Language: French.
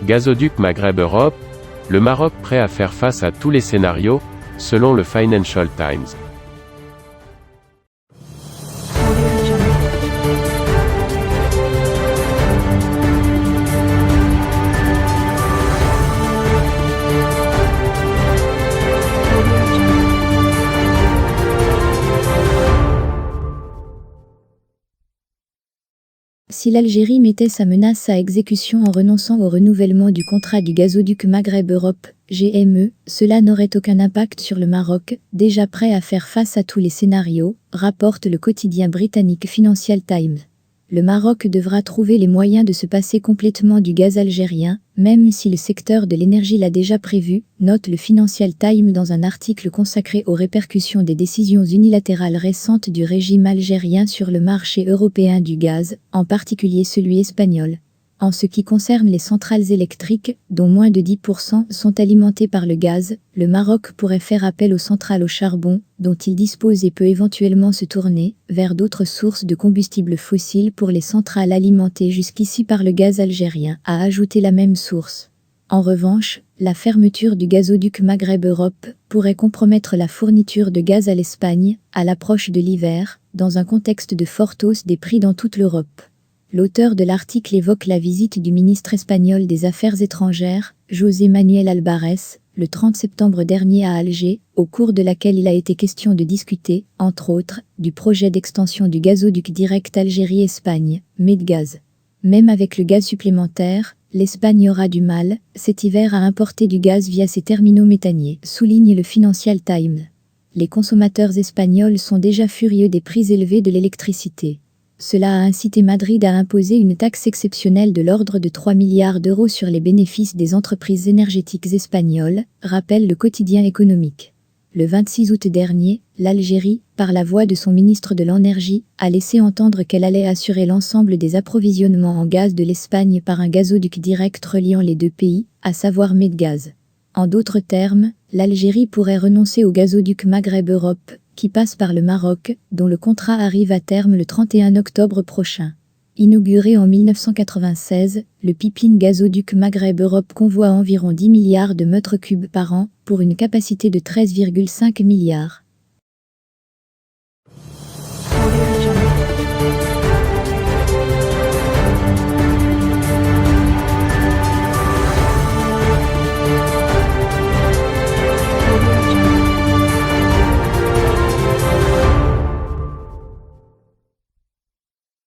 Gazoduc Maghreb-Europe, le Maroc prêt à faire face à tous les scénarios, selon le Financial Times. Si l'Algérie mettait sa menace à exécution en renonçant au renouvellement du contrat du gazoduc Maghreb-Europe, GME, cela n'aurait aucun impact sur le Maroc, déjà prêt à faire face à tous les scénarios, rapporte le quotidien britannique Financial Times. Le Maroc devra trouver les moyens de se passer complètement du gaz algérien, même si le secteur de l'énergie l'a déjà prévu, note le Financial Times dans un article consacré aux répercussions des décisions unilatérales récentes du régime algérien sur le marché européen du gaz, en particulier celui espagnol. En ce qui concerne les centrales électriques, dont moins de 10% sont alimentées par le gaz, le Maroc pourrait faire appel aux centrales au charbon, dont il dispose et peut éventuellement se tourner vers d'autres sources de combustibles fossiles pour les centrales alimentées jusqu'ici par le gaz algérien, a ajouté la même source. En revanche, la fermeture du gazoduc Maghreb-Europe pourrait compromettre la fourniture de gaz à l'Espagne, à l'approche de l'hiver, dans un contexte de forte hausse des prix dans toute l'Europe. L'auteur de l'article évoque la visite du ministre espagnol des Affaires étrangères, José Manuel Albarès, le 30 septembre dernier à Alger, au cours de laquelle il a été question de discuter, entre autres, du projet d'extension du gazoduc direct Algérie-Espagne, Medgaz. Même avec le gaz supplémentaire, l'Espagne aura du mal, cet hiver, à importer du gaz via ses terminaux méthaniers, souligne le Financial Times. Les consommateurs espagnols sont déjà furieux des prix élevés de l'électricité. Cela a incité Madrid à imposer une taxe exceptionnelle de l'ordre de 3 milliards d'euros sur les bénéfices des entreprises énergétiques espagnoles, rappelle le quotidien économique. Le 26 août dernier, l'Algérie, par la voix de son ministre de l'Énergie, a laissé entendre qu'elle allait assurer l'ensemble des approvisionnements en gaz de l'Espagne par un gazoduc direct reliant les deux pays, à savoir Medgaz. En d'autres termes, l'Algérie pourrait renoncer au gazoduc Maghreb-Europe, qui passe par le Maroc, dont le contrat arrive à terme le 31 octobre prochain. Inauguré en 1996, le pipeline gazoduc Maghreb-Europe convoie environ 10 milliards de mètres cubes par an, pour une capacité de 13,5 milliards.